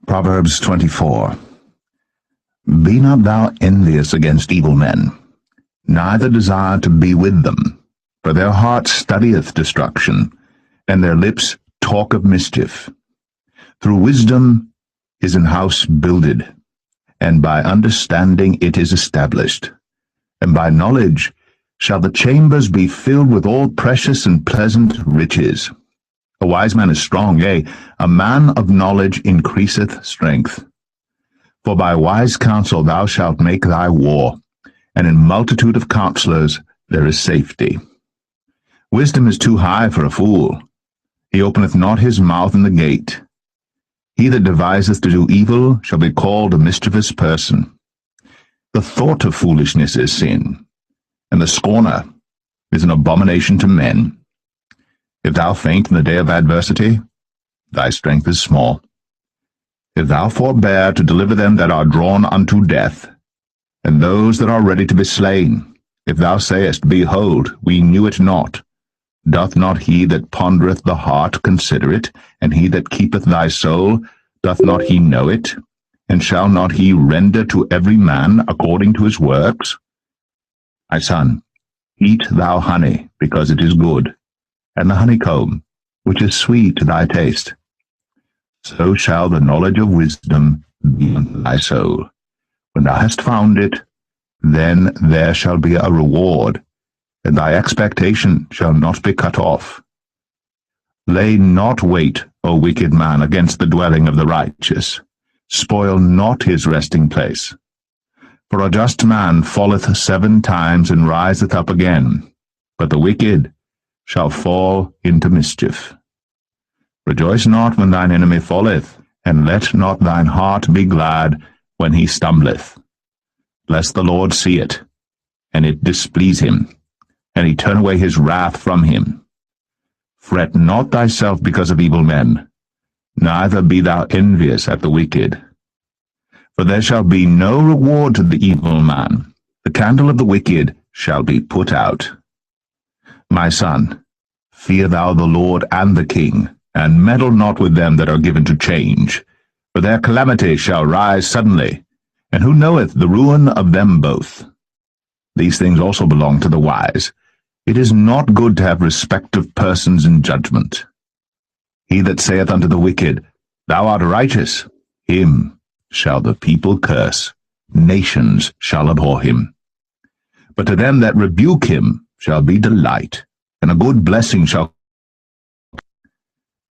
Proverbs 24. Be not thou envious against evil men, neither desire to be with them, for their heart studieth destruction, and their lips talk of mischief. Through wisdom is an house builded, and by understanding it is established, and by knowledge shall the chambers be filled with all precious and pleasant riches. A wise man is strong, yea, a man of knowledge increaseth strength. For by wise counsel thou shalt make thy war, and in multitude of counselors there is safety. Wisdom is too high for a fool. He openeth not his mouth in the gate. He that deviseth to do evil shall be called a mischievous person. The thought of foolishness is sin, and the scorner is an abomination to men. If thou faint in the day of adversity, thy strength is small. If thou forbear to deliver them that are drawn unto death, and those that are ready to be slain, if thou sayest, Behold, we knew it not, doth not he that pondereth the heart consider it, and he that keepeth thy soul, doth not he know it? And shall not he render to every man according to his works? My son, eat thou honey, because it is good, and the honeycomb, which is sweet to thy taste. So shall the knowledge of wisdom be unto thy soul. When thou hast found it, then there shall be a reward, and thy expectation shall not be cut off. Lay not wait, O wicked man, against the dwelling of the righteous. Spoil not his resting place. For a just man falleth 7 times and riseth up again, but the wicked shall fall into mischief. Rejoice not when thine enemy falleth, and let not thine heart be glad when he stumbleth, lest the Lord see it, and it displease him, and he turn away his wrath from him. Fret not thyself because of evil men, neither be thou envious at the wicked. For there shall be no reward to the evil man. The candle of the wicked shall be put out. My son, Fear thou the Lord and the king, and meddle not with them that are given to change. For their calamity shall rise suddenly, and who knoweth the ruin of them both? These things also belong to the wise. It is not good to have respect of persons in judgment. He that saith unto the wicked, Thou art righteous, him shall the people curse, nations shall abhor him. But to them that rebuke him shall be delight, and a good blessing shall.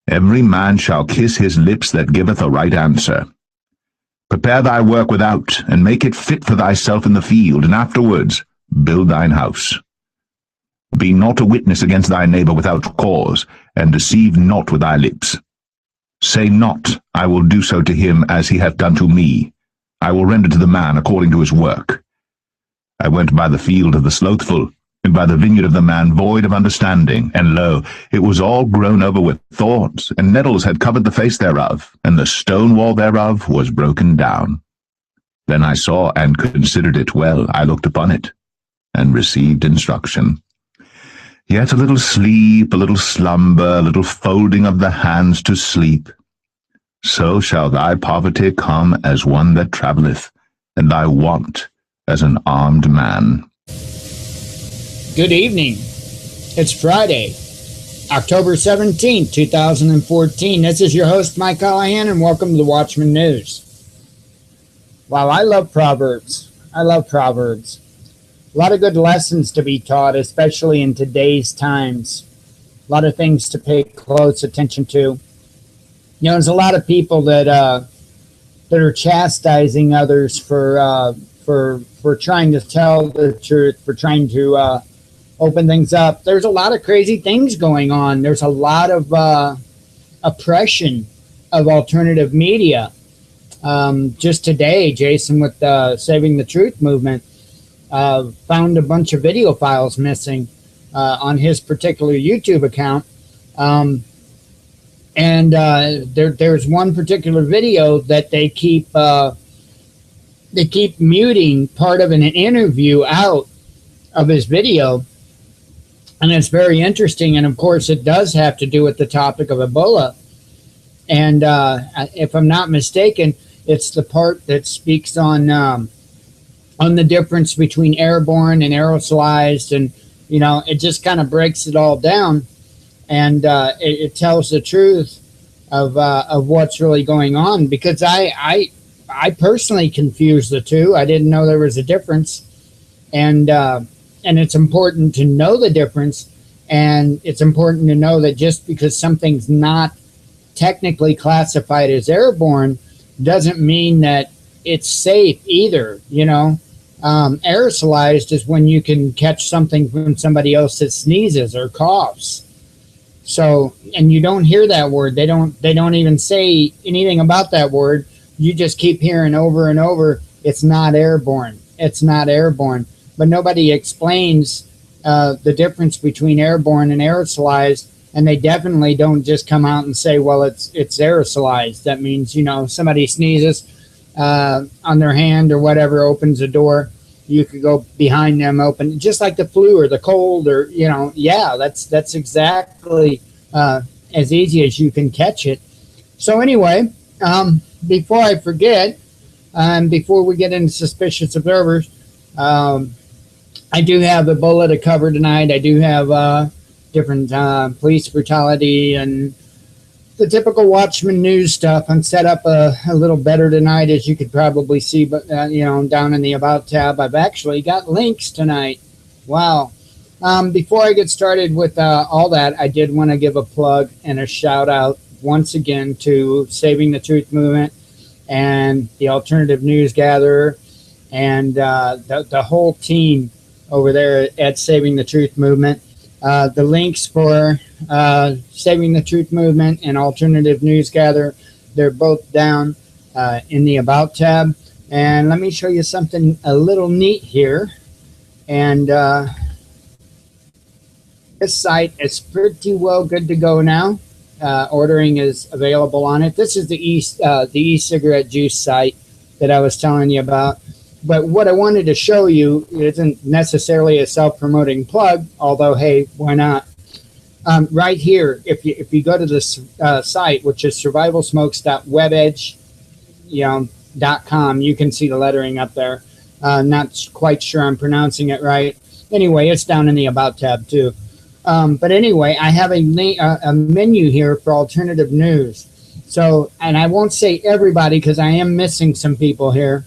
Every man shall kiss his lips that giveth a right answer. Prepare thy work without, and make it fit for thyself in the field, and afterwards build thine house. Be not a witness against thy neighbor without cause, and deceive not with thy lips. Say not, I will do so to him as he hath done to me. I will render to the man according to his work. I went by the field of the slothful, and by the vineyard of the man void of understanding, and lo, it was all grown over with thorns, and nettles had covered the face thereof, and the stone wall thereof was broken down. Then I saw and considered it well. I looked upon it, and received instruction. Yet a little sleep, a little slumber, a little folding of the hands to sleep. So shall thy poverty come as one that travelleth, and thy want as an armed man. Good evening. It's Friday, October 17th, 2014. This is your host, Mike Callahan, and welcome to the Watchman News. Wow, I love Proverbs. I love Proverbs. A lot of good lessons to be taught, especially in today's times. A lot of things to pay close attention to. You know, there's a lot of people that are chastising others for trying to tell the truth, for trying to open things up. There's a lot of crazy things going on. There's a lot of oppression of alternative media. Just today, Jason with Saving the Truth movement found a bunch of video files missing on his particular YouTube account. There's one particular video that they keep muting part of an interview out of his video. And it's very interesting. And of course, it does have to do with the topic of Ebola. And if I'm not mistaken, it's the part that speaks on the difference between airborne and aerosolized. And, you know, it just kind of breaks it all down. And it tells the truth of what's really going on. Because I personally confused the two. I didn't know there was a difference. And it's important to know the difference. And it's important to know that just because something's not technically classified as airborne doesn't mean that it's safe either. You know, aerosolized is when you can catch something from somebody else that sneezes or coughs. So, and you don't hear that word. They don't even say anything about that word. You just keep hearing over and over, it's not airborne. It's not airborne. But nobody explains the difference between airborne and aerosolized. And they definitely don't just come out and say, well, it's aerosolized. That means, you know, somebody sneezes on their hand or whatever, opens a door, you could go behind them, open, just like the flu or the cold or, you know, yeah, that's exactly as easy as you can catch it. So anyway, before I forget, before we get into suspicious observers, I do have Ebola to cover tonight. I do have different police brutality and the typical Watchman news stuff. I'm set up a little better tonight, as you could probably see, but you know, down in the About tab, I've actually got links tonight. Wow. Before I get started with all that, I did want to give a plug and a shout out once again to Saving the Truth movement and the Alternative News Gatherer and the whole team over there at Saving the Truth movement. The links for Saving the Truth movement and Alternative News Gather, they're both down in the About tab. And let me show you something a little neat here. And this site is pretty well good to go now. Ordering is available on it. This is the e-cigarette juice site that I was telling you about. But what I wanted to show you isn't necessarily a self-promoting plug, although, hey, why not? Right here, if you go to this site, which is survivalsmokes.webedge.com, you can see the lettering up there. Not quite sure I'm pronouncing it right. Anyway, it's down in the About tab too. But anyway, I have a menu here for alternative news. So, and I won't say everybody because I am missing some people here,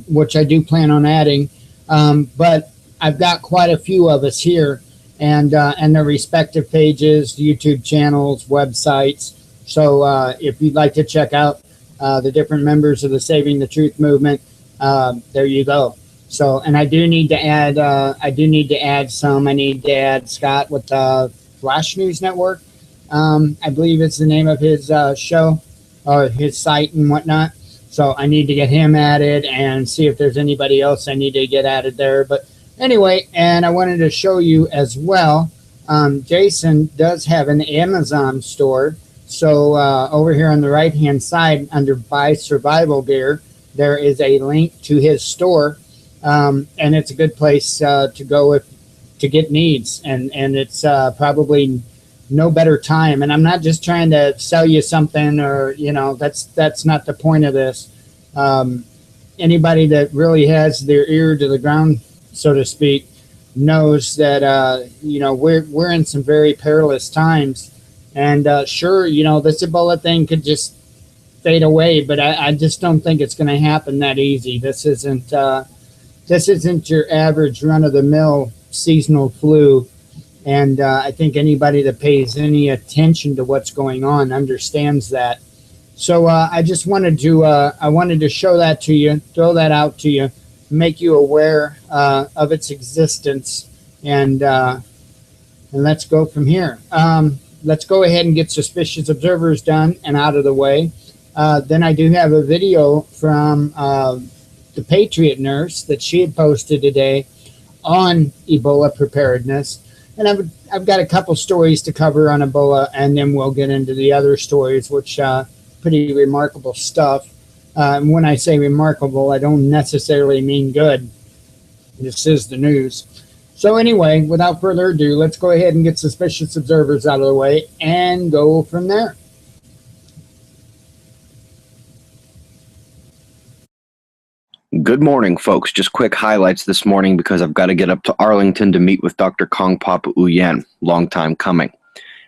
which I do plan on adding. But I've got quite a few of us here, and their respective pages, YouTube channels, websites. So if you'd like to check out the different members of the Saving the Truth movement, there you go. So, and I do need to add some. I need to add Scott with the Flash News Network. I believe it's the name of his show or his site and whatnot. So I need to get him added and see if there's anybody else I need to get added there. But anyway, and I wanted to show you as well, Jason does have an Amazon store. So over here on the right-hand side under Buy Survival Gear, there is a link to his store. And it's a good place to go to get needs. And it's probably no better time. And I'm not just trying to sell you something or, that's not the point of this. Anybody that really has their ear to the ground, so to speak, knows that, we're in some very perilous times. And sure, this Ebola thing could just fade away, but I just don't think it's going to happen that easy. This isn't your average run-of-the-mill seasonal flu. And I think anybody that pays any attention to what's going on understands that. So I just wanted to show that to you, throw that out to you, make you aware of its existence, and let's go from here. Let's go ahead and get suspicious observers done and out of the way. Then I do have a video from the Patriot nurse that she had posted today on Ebola preparedness. And I've got a couple stories to cover on Ebola, and then we'll get into the other stories, which pretty remarkable stuff. And when I say remarkable, I don't necessarily mean good. This is the news. So anyway, without further ado, let's go ahead and get suspicious observers out of the way and go from there. Good morning, folks. Just quick highlights this morning because I've got to get up to Arlington to meet with Dr. Kong Papa Uyen. Long time coming.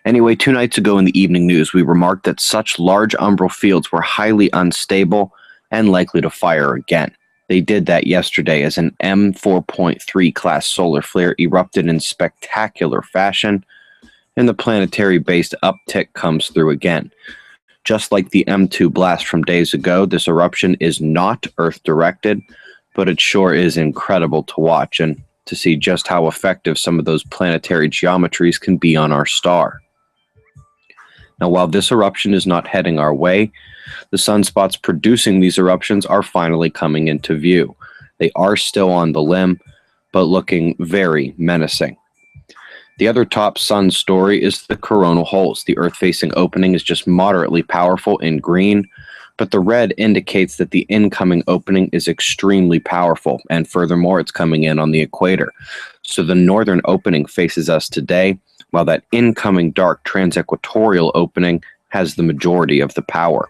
Anyway, 2 nights ago in the evening news, we remarked that such large umbral fields were highly unstable and likely to fire again. They did that yesterday as an M4.3 class solar flare erupted in spectacular fashion, and the planetary-based uptick comes through again. Just like the M2 blast from days ago, this eruption is not Earth-directed, but it sure is incredible to watch and to see just how effective some of those planetary geometries can be on our star. Now, while this eruption is not heading our way, the sunspots producing these eruptions are finally coming into view. They are still on the limb, but looking very menacing. The other top sun story is the coronal holes. The Earth-facing opening is just moderately powerful in green, but the red indicates that the incoming opening is extremely powerful, and furthermore, it's coming in on the equator. So the northern opening faces us today, while that incoming dark transequatorial opening has the majority of the power.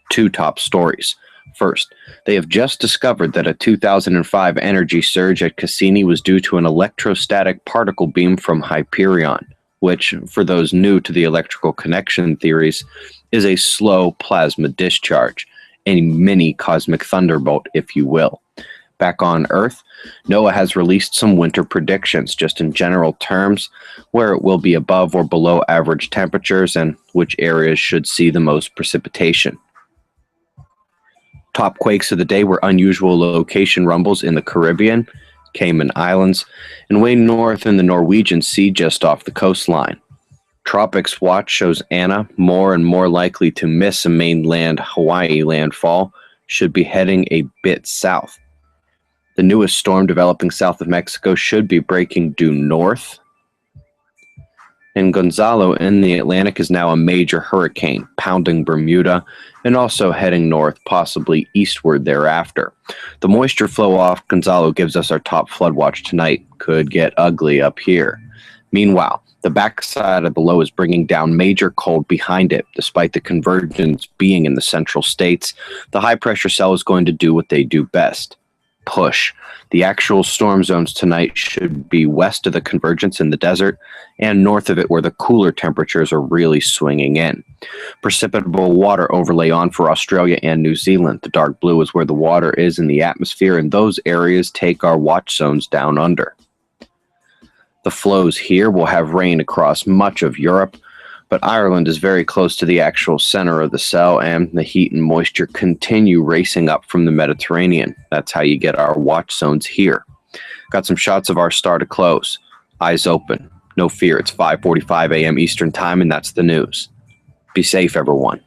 2 top stories. First, they have just discovered that a 2005 energy surge at Cassini was due to an electrostatic particle beam from Hyperion, which, for those new to the electrical connection theories, is a slow plasma discharge, a mini cosmic thunderbolt, if you will. Back on Earth, NOAA has released some winter predictions, just in general terms, where it will be above or below average temperatures and which areas should see the most precipitation. Top quakes of the day were unusual location rumbles in the Caribbean, Cayman Islands, and way north in the Norwegian Sea just off the coastline. Tropics Watch shows Anna more and more likely to miss a mainland Hawaii landfall, should be heading a bit south. The newest storm developing south of Mexico should be breaking due north. And Gonzalo in the Atlantic is now a major hurricane, pounding Bermuda and also heading north, possibly eastward thereafter. The moisture flow off Gonzalo gives us our top flood watch tonight. Could get ugly up here. Meanwhile, the backside of the low is bringing down major cold behind it. Despite the convergence being in the central states, the high-pressure cell is going to do what they do best: push. The actual storm zones tonight should be west of the convergence in the desert and north of it where the cooler temperatures are really swinging in. Precipitable water overlay on for Australia and New Zealand. The dark blue is where the water is in the atmosphere, and those areas take our watch zones down under. The flows here will have rain across much of Europe, but Ireland is very close to the actual center of the cell, and the heat and moisture continue racing up from the Mediterranean. That's how you get our watch zones here. Got some shots of our star to close. Eyes open. No fear, it's 5:45 a.m. Eastern Time, and that's the news. Be safe, everyone.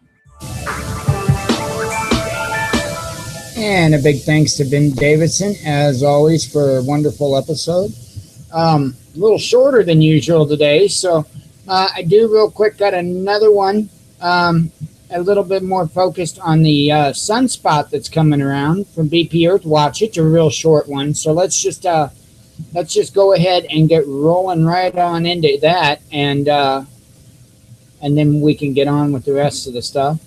And a big thanks to Ben Davidson, as always, for a wonderful episode. A little shorter than usual today, so I do real quick got another one, a little bit more focused on the sunspot that's coming around from BPEarthWatch. It's a real short one, so let's just go ahead and get rolling right on into that, and then we can get on with the rest of the stuff.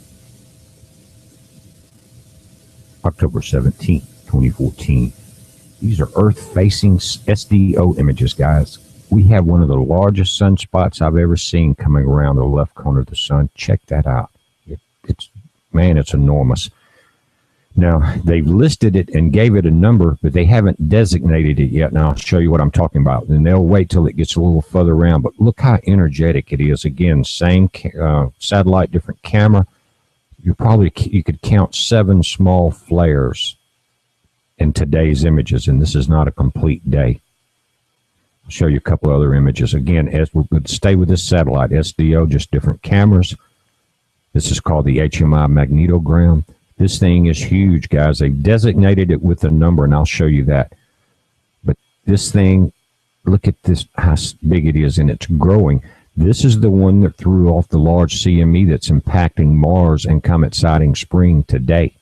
October 17th, 2014. These are Earth-facing SDO images, guys. We have one of the largest sunspots I've ever seen coming around the left corner of the sun. Check that out. It's enormous. Now, they've listed it and gave it a number, but they haven't designated it yet. Now, I'll show you what I'm talking about. And they'll wait till it gets a little further around. But look how energetic it is. Again, same satellite, different camera. You could count 7 small flares in today's images, and this is not a complete day. I'll show you a couple other images. Again, as we're going to stay with this satellite, SDO, just different cameras. This is called the HMI magnetogram. This thing is huge, guys. They've designated it with a number, and I'll show you that. But this thing, look at this, how big it is, and it's growing. This is the one that threw off the large CME that's impacting Mars and comet sighting spring today.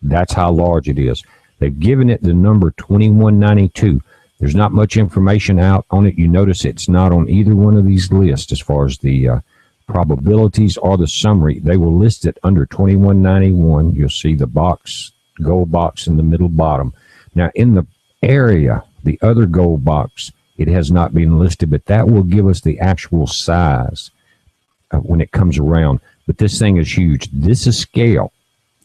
That's how large it is. They've given it the number 2192. There's not much information out on it. You notice it's not on either one of these lists as far as the probabilities or the summary. They will list it under 2191. You'll see the box, gold box in the middle bottom. Now, in the area, the other gold box, it has not been listed, but that will give us the actual size when it comes around. But this thing is huge. This is scale.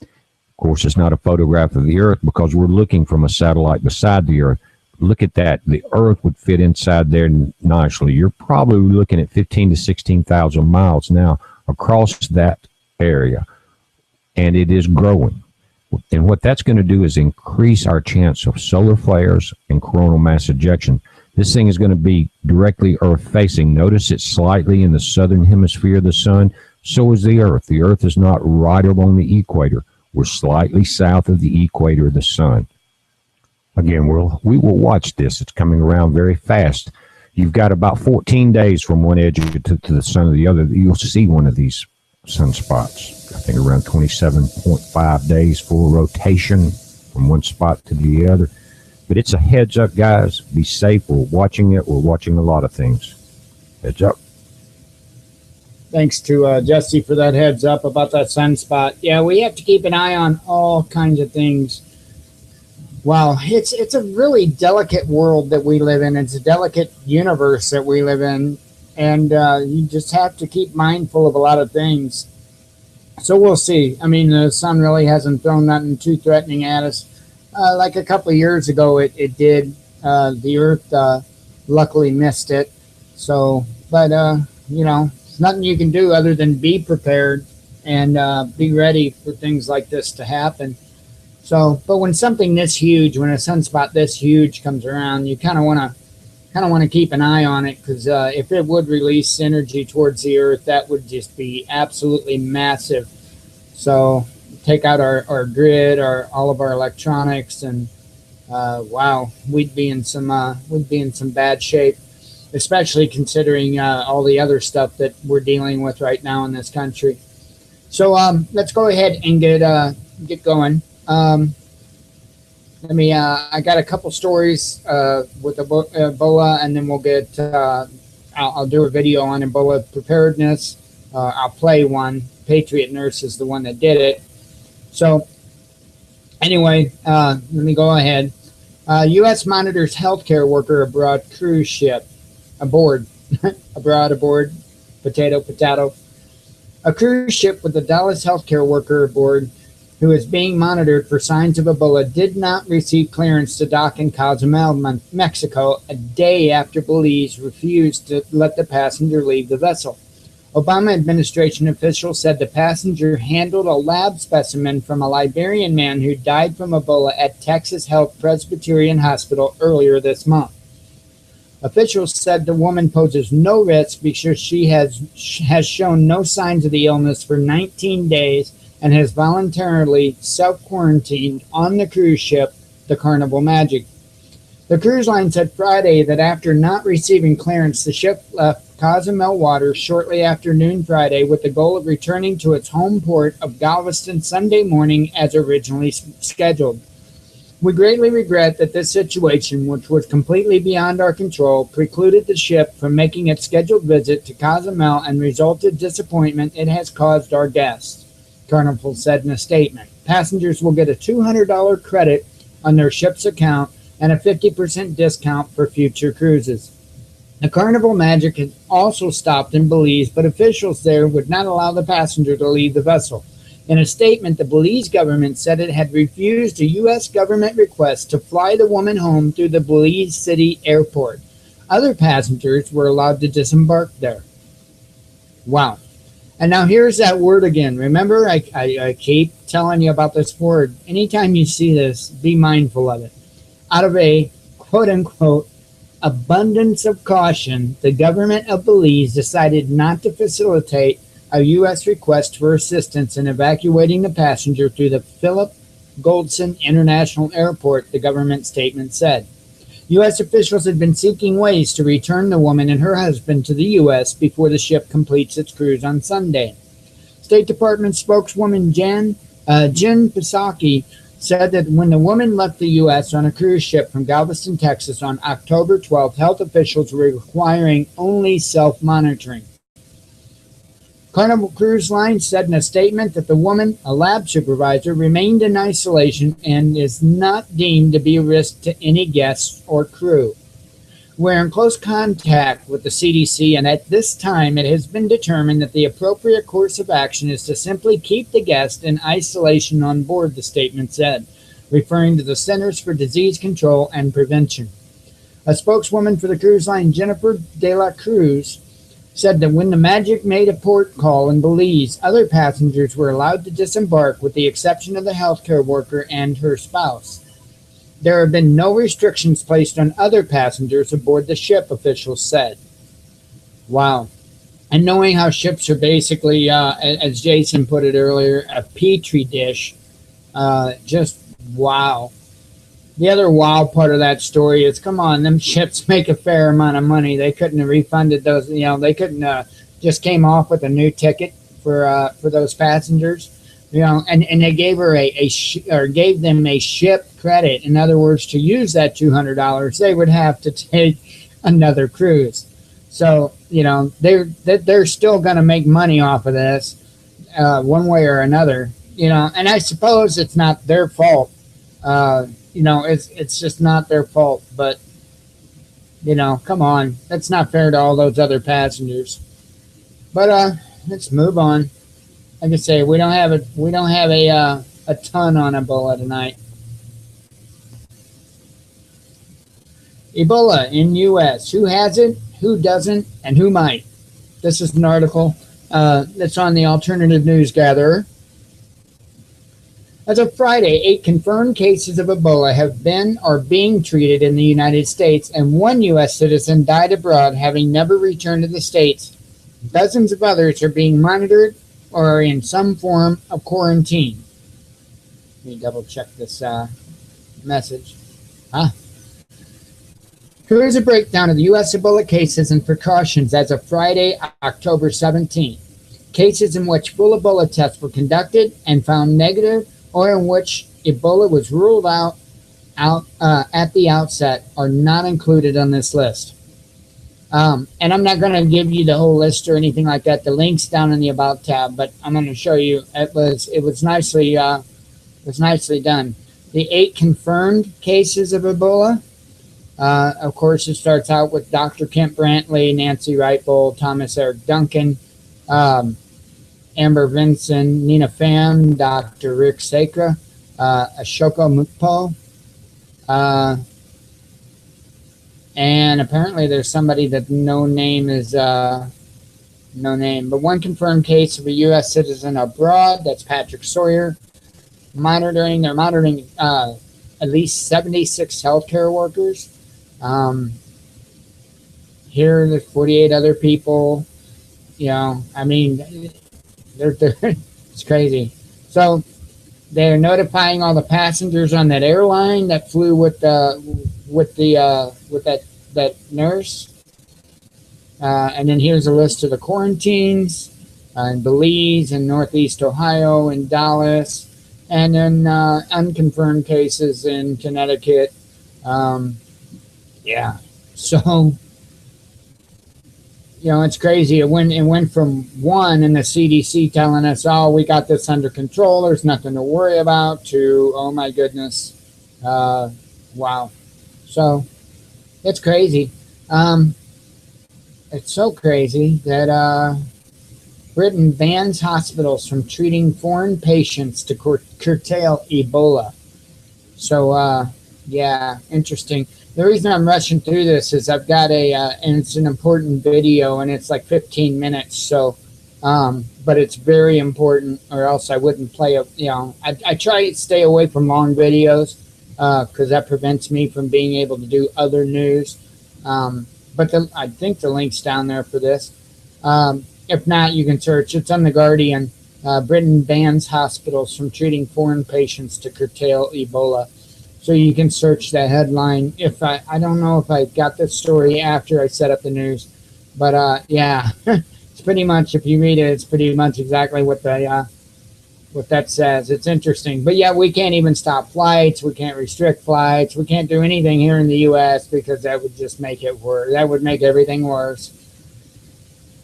Of course, it's not a photograph of the Earth because we're looking from a satellite beside the Earth. Look at that. The Earth would fit inside there nicely. You're probably looking at 15 to 16,000 miles now across that area, and it is growing. And what that's going to do is increase our chance of solar flares and coronal mass ejection. This thing is going to be directly Earth-facing. Notice it's slightly in the southern hemisphere of the sun. So is the Earth. The Earth is not right along the equator. We're slightly south of the equator of the sun. Again, we will watch this. It's coming around very fast. You've got about 14 days from one edge to the sun of the other. You'll see one of these sunspots. I think around 27.5 days full rotation from one spot to the other. But it's a heads up, guys. Be safe. We're watching it. We're watching a lot of things. Heads up. Thanks to Jesse for that heads up about that sunspot. Yeah, we have to keep an eye on all kinds of things. Wow, it's a really delicate world that we live in. It's a delicate universe that we live in, and you just have to keep mindful of a lot of things. So we'll see. I mean, the sun really hasn't thrown nothing too threatening at us. Like a couple of years ago, it did. The Earth luckily missed it. So, but you know, there's nothing you can do other than be prepared and be ready for things like this to happen. So, but when something this huge, when a sunspot this huge comes around, you kind of want to keep an eye on it, because if it would release energy towards the Earth, that would just be absolutely massive. So, take out our grid, all of our electronics, and wow, we'd be in some bad shape, especially considering all the other stuff that we're dealing with right now in this country. So, let's go ahead and get going. I got a couple stories with Ebola, and then we'll get I'll do a video on Ebola preparedness. I'll play one. Patriot nurse is the one that did it. So anyway, let me go ahead. U.S. monitors healthcare worker aboard cruise ship. Aboard. aboard. Potato. A cruise ship with a Dallas healthcare worker aboard who is being monitored for signs of Ebola did not receive clearance to dock in Cozumel, Mexico, a day after Belize refused to let the passenger leave the vessel. Obama administration officials said the passenger handled a lab specimen from a Liberian man who died from Ebola at Texas Health Presbyterian Hospital earlier this month. Officials said the woman poses no risk because she has shown no signs of the illness for 19 days and has voluntarily self-quarantined on the cruise ship, the Carnival Magic. The cruise line said Friday that after not receiving clearance, the ship left Cozumel waters shortly after noon Friday with the goal of returning to its home port of Galveston Sunday morning as originally scheduled. We greatly regret that this situation, which was completely beyond our control, precluded the ship from making its scheduled visit to Cozumel and resulted disappointment it has caused our guests, Carnival said in a statement. Passengers will get a $200 credit on their ship's account and a 50% discount for future cruises. The Carnival Magic had also stopped in Belize, but officials there would not allow the passenger to leave the vessel. In a statement, the Belize government said it had refused a U.S. government request to fly the woman home through the Belize City airport. Other passengers were allowed to disembark there. Wow. And now here's that word again. Remember, I keep telling you about this word. Anytime you see this, be mindful of it. Out of a quote-unquote abundance of caution, the government of Belize decided not to facilitate a U.S. request for assistance in evacuating the passenger through the Philip Goldson International Airport, the government statement said. U.S. officials had been seeking ways to return the woman and her husband to the U.S. before the ship completes its cruise on Sunday. State Department spokeswoman Jen Psaki said that when the woman left the U.S. on a cruise ship from Galveston, Texas on October 12th, health officials were requiring only self-monitoring. Carnival Cruise Line said in a statement that the woman, a lab supervisor, remained in isolation and is not deemed to be a risk to any guests or crew. We're in close contact with the CDC, and at this time it has been determined that the appropriate course of action is to simply keep the guest in isolation on board, the statement said, referring to the Centers for Disease Control and Prevention. A spokeswoman for the cruise line, Jennifer De La Cruz, said that when the Magic made a port call in Belize, other passengers were allowed to disembark with the exception of the healthcare worker and her spouse. There have been no restrictions placed on other passengers aboard the ship, officials said. Wow. And knowing how ships are basically, as Jason put it earlier, a petri dish, just wow. The other wow part of that story is, come on, them ships make a fair amount of money. They couldn't have refunded those, they couldn't just came off with a new ticket for those passengers, and they gave her gave them a ship credit. In other words, to use that $200, they would have to take another cruise. So, they're still going to make money off of this one way or another, and I suppose it's not their fault. It's just not their fault, but come on, that's not fair to all those other passengers. But let's move on. Like I say, we don't have a ton on Ebola tonight. Ebola in U.S. Who has it? Who doesn't? And who might? This is an article that's on the Alternative News Gatherer. As of Friday, 8 confirmed cases of Ebola have been or being treated in the United States, and 1 U.S. citizen died abroad, having never returned to the States. Dozens of others are being monitored or are in some form of quarantine. Let me double check this message. Here is a breakdown of the U.S. Ebola cases and precautions as of Friday, October 17th. Cases in which full Ebola tests were conducted and found negative, or in which Ebola was ruled out at the outset, are not included on this list. And I'm not going to give you the whole list or anything like that. The link's down in the About tab, but I'm going to show you. It was nicely done. The 8 confirmed cases of Ebola. Of course, it starts out with Dr. Kent Brantley, Nancy Wright-Bowl, Thomas Eric Duncan, Amber Vinson, Nina Pham, Dr. Rick Sakra, Ashoka Mukpal, and apparently there's somebody that no name, but one confirmed case of a U.S. citizen abroad. That's Patrick Sawyer. They're monitoring at least 76 healthcare workers. Here, there's 48 other people. I mean, it's crazy. So they're notifying all the passengers on that airline that flew with that nurse. And then here's a list of the quarantines in Belize and Northeast Ohio and Dallas, and then unconfirmed cases in Connecticut. So it's crazy. It went from 1 in the CDC telling us, oh, we got this under control, there's nothing to worry about, to, oh my goodness, wow. So it's crazy. It's so crazy that Britain bans hospitals from treating foreign patients to curtail Ebola. So, yeah, interesting. The reason I'm rushing through this is I've got and it's an important video, and it's like 15 minutes. So, but it's very important, or else I wouldn't play it. I try to stay away from long videos because that prevents me from being able to do other news. But I think the link's down there for this. If not, you can search. It's on The Guardian. Britain bans hospitals from treating foreign patients to curtail Ebola. So you can search that headline. If I don't know if I got this story after I set up the news, but yeah, it's pretty much, if you read it, it's pretty much exactly what that says. It's interesting. But yeah, we can't even stop flights. We can't restrict flights. We can't do anything here in the U.S. because that would just make it worse. That would make everything worse.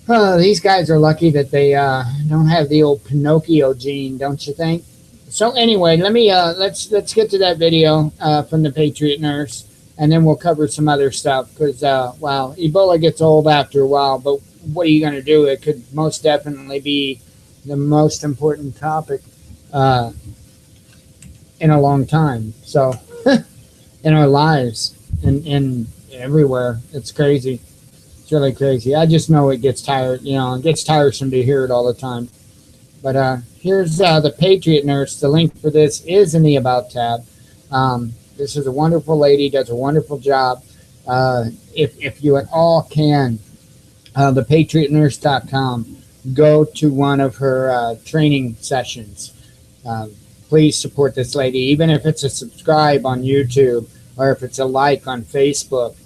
These guys are lucky that they don't have the old Pinocchio gene, don't you think? So anyway, let me let's get to that video from the Patriot nurse, and then we'll cover some other stuff because wow, Ebola gets old after a while. But what are you going to do? It could most definitely be the most important topic in a long time. So in our lives and in everywhere, it's crazy. It's really crazy. I just know it gets tired. It gets tiresome to hear it all the time. But here's the Patriot nurse. The link for this is in the About tab. This is a wonderful lady, does a wonderful job. If you at all can, thepatriotnurse.com, go to one of her training sessions. Please support this lady, even if it's a subscribe on YouTube or if it's a like on Facebook.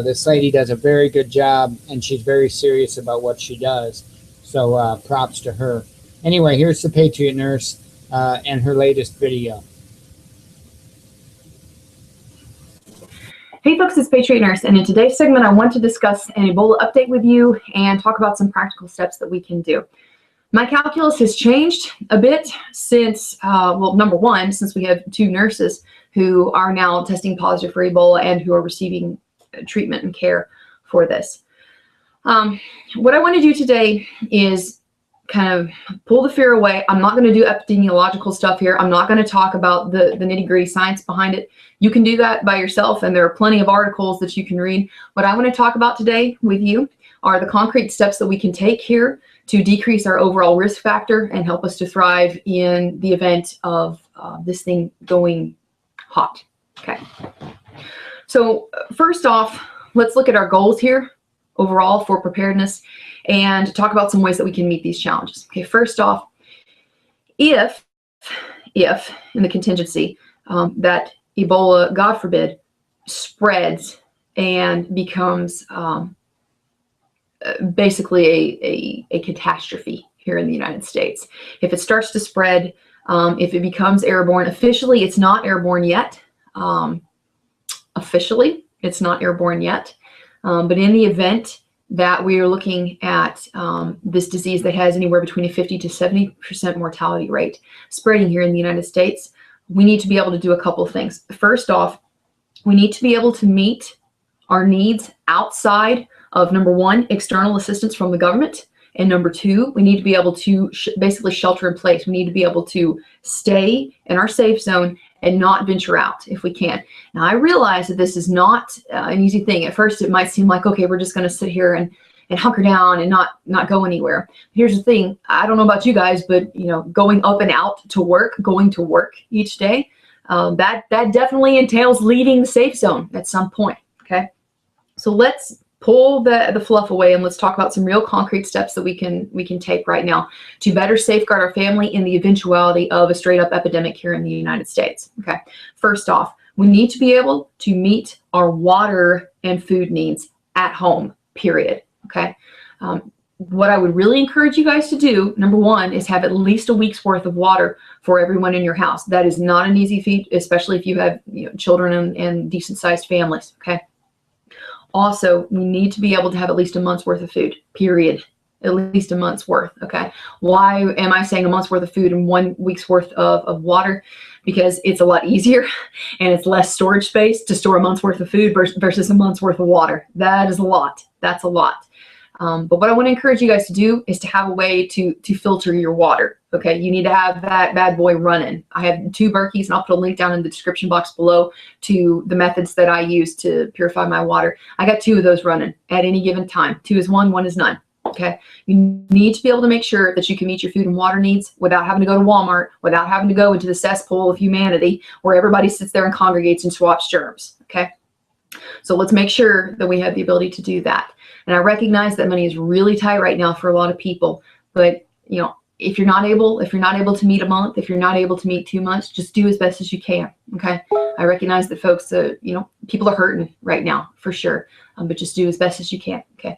This lady does a very good job, and she's very serious about what she does. So props to her. Anyway, here's the Patriot nurse and her latest video. Hey folks, it's Patriot Nurse, and in today's segment I want to discuss an Ebola update with you and talk about some practical steps that we can do. My calculus has changed a bit since, well, number one, since we have 2 nurses who are now testing positive for Ebola and who are receiving treatment and care for this. What I want to do today is kind of pull the fear away. I'm not going to do epidemiological stuff here. I'm not going to talk about the nitty-gritty science behind it. You can do that by yourself, and there are plenty of articles that you can read. What I want to talk about today with you are the concrete steps that we can take here to decrease our overall risk factor and help us to thrive in the event of this thing going hot. Okay. So first off, let's look at our goals here overall for preparedness and talk about some ways that we can meet these challenges. Okay, first off, if in the contingency that Ebola, God forbid, spreads and becomes basically a catastrophe here in the United States. If it starts to spread, if it becomes airborne, officially it's not airborne yet. Officially, it's not airborne yet. But in the event that we are looking at this disease that has anywhere between a 50 to 70% mortality rate spreading here in the United States, we need to be able to do a couple of things. First off, we need to be able to meet our needs outside of, number one, external assistance from the government. And number two, we need to be able to basically shelter in place. We need to be able to stay in our safe zone and not venture out if we can. Now, I realize that this is not an easy thing. At first, it might seem like, okay, we're just going to sit here and hunker down and not go anywhere. Here's the thing. I don't know about you guys, but going up and out to work, going to work each day, that definitely entails leaving the safe zone at some point. Okay, so let's pull the fluff away and let's talk about some real concrete steps that we can take right now to better safeguard our family in the eventuality of a straight up epidemic here in the United States. Okay, first off, we need to be able to meet our water and food needs at home, period. Okay, what I would really encourage you guys to do, number one, is have at least a week's worth of water for everyone in your house. That is not an easy feat, especially if you have children and decent sized families. Okay. Also, we need to be able to have at least a month's worth of food, period. At least a month's worth, okay? Why am I saying a month's worth of food and 1 week's worth of water? Because it's a lot easier and it's less storage space to store a month's worth of food versus a month's worth of water. That is a lot. That's a lot. But what I want to encourage you guys to do is to have a way to filter your water. Okay, you need to have that bad boy running. I have 2 Berkeys, and I'll put a link down in the description box below to the methods that I use to purify my water. I got 2 of those running at any given time. 2 is 1, 1 is none. Okay, you need to be able to make sure that you can meet your food and water needs without having to go to Walmart, without having to go into the cesspool of humanity where everybody sits there and congregates and swaps germs. Okay, so let's make sure that we have the ability to do that. And I recognize that money is really tight right now for a lot of people, but if you're not able to meet a month, if you're not able to meet 2 months, just do as best as you can. Okay, I recognize that folks, people are hurting right now for sure, but just do as best as you can. Okay,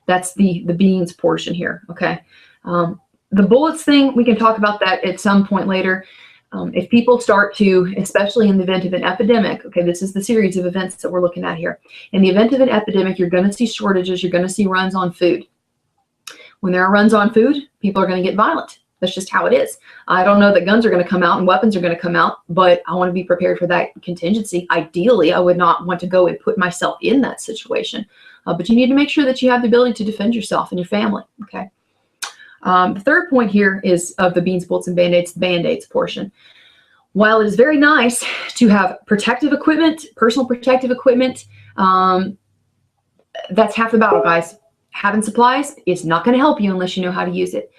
that's the beans portion here. Okay, the bullets thing, we can talk about that at some point later. If people start to, especially in the event of an epidemic, okay, this is the series of events that we're looking at here. In the event of an epidemic, you're going to see shortages. You're going to see runs on food. When there are runs on food, people are going to get violent. That's just how it is. I don't know that guns are going to come out and weapons are going to come out, but I want to be prepared for that contingency. Ideally, I would not want to go and put myself in that situation. But you need to make sure that you have the ability to defend yourself and your family. Okay. The third point here is of the beans, bullets, and band-aids, the band-aids portion. While it is very nice to have protective equipment, personal protective equipment, that's half the battle, guys. Having supplies is not going to help you unless you know how to use it.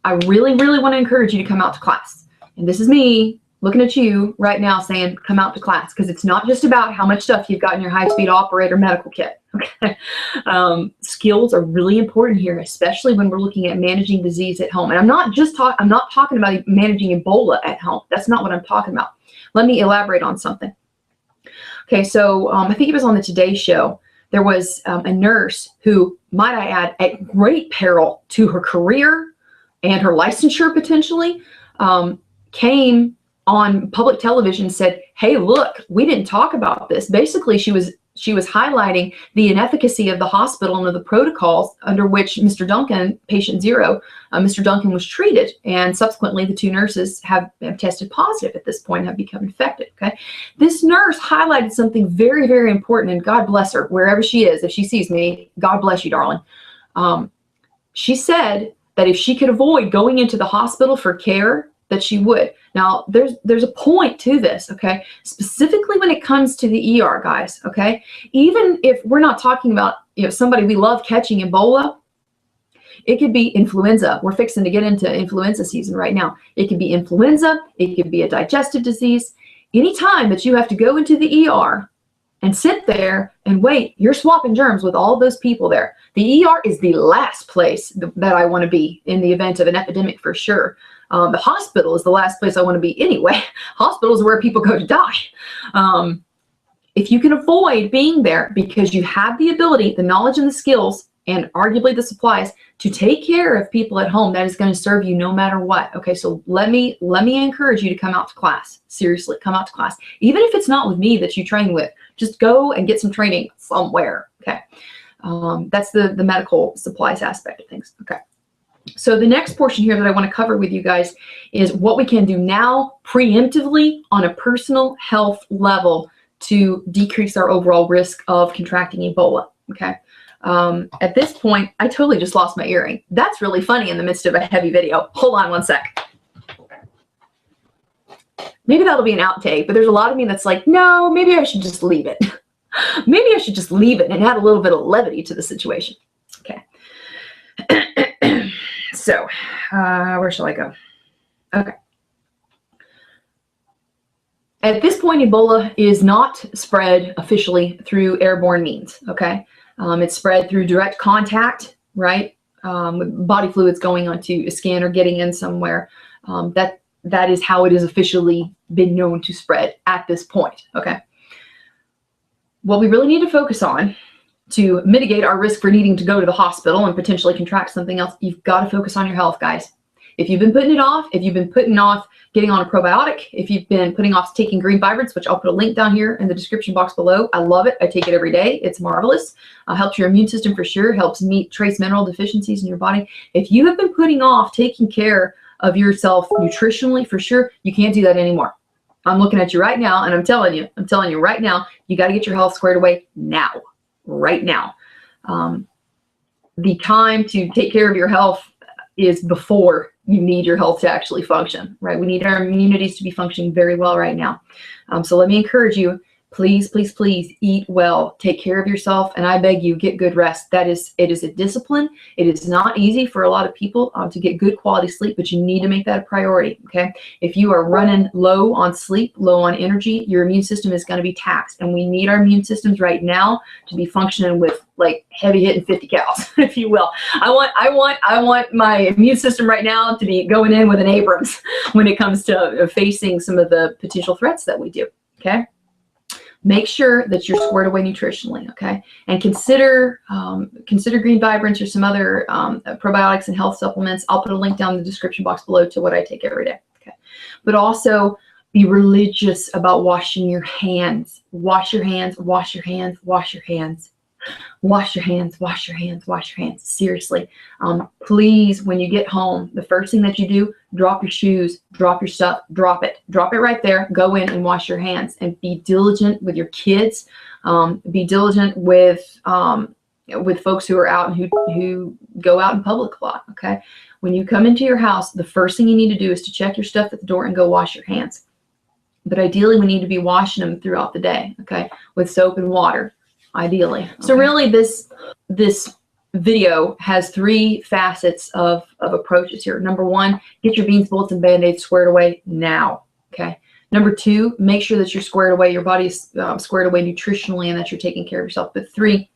I really, really want to encourage you to come out to class. And this is me looking at you right now saying, come out to class, because it's not just about how much stuff you've got in your high-speed operator medical kit. Okay, skills are really important here, especially when we're looking at managing disease at home. And I'm not talking about managing Ebola at home. That's not what I'm talking about. Let me elaborate on something. Okay, so I think it was on the Today Show. There was a nurse who, might I add, at great peril to her career and her licensure potentially, came on public television and said, hey, look, we didn't talk about this. Basically, she was highlighting the inefficacy of the hospital and of the protocols under which Mr. Duncan, patient 0, Mr. Duncan was treated. And subsequently, the 2 nurses have tested positive at this point, have become infected. Okay, this nurse highlighted something very, very important, and God bless her, wherever she is. If she sees me, God bless you, darling. She said that if she could avoid going into the hospital for care, that she would. Now, there's a point to this, okay? Specifically when it comes to the ER, guys, okay? Even if we're not talking about, somebody we love catching Ebola, it could be influenza. We're fixing to get into influenza season right now. It could be influenza. It could be a digestive disease. Anytime that you have to go into the ER and sit there and wait, you're swapping germs with all those people there. The ER is the last place that I want to be in the event of an epidemic for sure. The hospital is the last place I want to be anyway. Hospital is where people go to die. If you can avoid being there because you have the ability, the knowledge and the skills, and arguably the supplies to take care of people at home, that is going to serve you no matter what. Okay, so let me encourage you to come out to class. Seriously, come out to class. Even if it's not with me that you train with, just go and get some training somewhere. Okay. That's the medical supplies aspect of things. Okay. So the next portion here that I want to cover with you guys is what we can do now preemptively on a personal health level to decrease our overall risk of contracting Ebola. Okay. At this point, I totally just lost my earring. That's really funny in the midst of a heavy video. Hold on one sec. Maybe that'll be an outtake, but there's a lot of me that's like, no, maybe I should just leave it. Maybe I should just leave it and add a little bit of levity to the situation. Okay. So, where shall I go? Okay. At this point, Ebola is not spread officially through airborne means, okay? It's spread through direct contact, right? With body fluids going onto a skin or getting in somewhere. That is how it has officially been known to spread at this point, okay? What we really need to focus on to mitigate our risk for needing to go to the hospital and potentially contract something else, you've got to focus on your health, guys. If you've been putting it off, if you've been putting off getting on a probiotic, if you've been putting off taking green vibrance, which I'll put a link down here in the description box below. I love it. I take it every day. It's marvelous. Helps your immune system for sure. Helps meet trace mineral deficiencies in your body. If you have been putting off taking care of yourself nutritionally, for sure, you can't do that anymore. I'm looking at you right now, and I'm telling you right now, you got to get your health squared away now, right now. The time to take care of your health is before you need your health to actually function, right? We need our immunities to be functioning very well right now. So let me encourage you, please, please, please eat well, take care of yourself, and I beg you, get good rest. It is a discipline. It is not easy for a lot of people to get good quality sleep, but you need to make that a priority, okay? If you are running low on sleep, low on energy, your immune system is going to be taxed, and we need our immune systems right now to be functioning with like heavy hitting 50 cals, if you will. I want my immune system right now to be going in with an Abrams when it comes to facing some of the potential threats that we do, okay? Make sure that you're squared away nutritionally, okay? And consider green vibrance or some other probiotics and health supplements. I'll put a link down in the description box below to what I take every day, okay? But also be religious about washing your hands. Wash your hands, wash your hands, wash your hands. Wash your hands, wash your hands, wash your hands. Seriously. Please, when you get home, the first thing that you do, drop your shoes, drop your stuff, drop it. Drop it right there. Go in and wash your hands and be diligent with your kids. Be diligent with folks who are out and who go out in public a lot, okay? When you come into your house, the first thing you need to do is to check your stuff at the door and go wash your hands. But ideally, we need to be washing them throughout the day, okay, with soap and water. Ideally. Okay. So really this video has three facets of approaches here. Number one, get your beans, bullets, and band-aids squared away now. Okay. Number two, make sure that you're squared away, your body's squared away nutritionally, and that you're taking care of yourself. But three,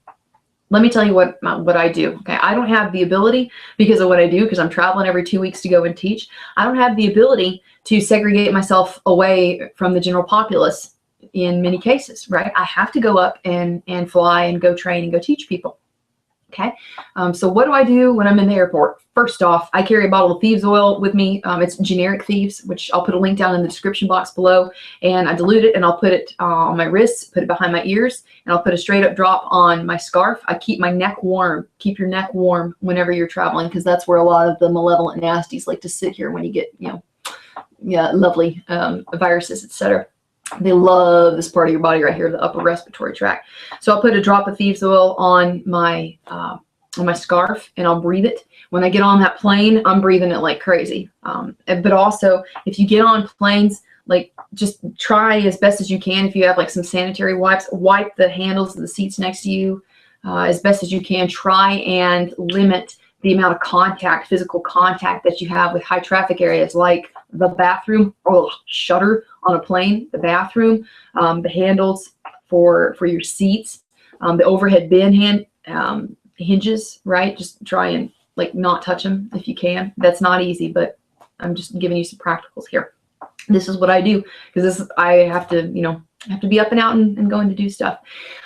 let me tell you what I do. Okay. I don't have the ability, because of what I do, because I'm traveling every 2 weeks to go and teach. I don't have the ability to segregate myself away from the general populace in many cases, right? I have to go up and fly and go train and go teach people. Okay. So what do I do when I'm in the airport? First off, I carry a bottle of thieves oil with me. It's generic thieves, which I'll put a link down in the description box below. And I dilute it and I'll put it on my wrists, put it behind my ears, and I'll put a straight up drop on my scarf. I keep my neck warm. Keep your neck warm whenever you're traveling, because that's where a lot of the malevolent nasties like to sit here when you get, lovely viruses, etc. They love this part of your body right here, the upper respiratory tract. So I'll put a drop of thieves oil on my scarf, and I'll breathe it. When I get on that plane, I'm breathing it like crazy. But also, if you get on planes, like, just try as best as you can. If you have like some sanitary wipes, wipe the handles of the seats next to you as best as you can. Try and limit the amount of contact, physical contact, that you have with high traffic areas like the bathroom or shutter on a plane, the bathroom, the handles for your seats, the overhead bin hinges, right? Just try and like not touch them if you can. That's not easy, but I'm just giving you some practicals here. This is what I do, because I have to, be up and out and going to do stuff.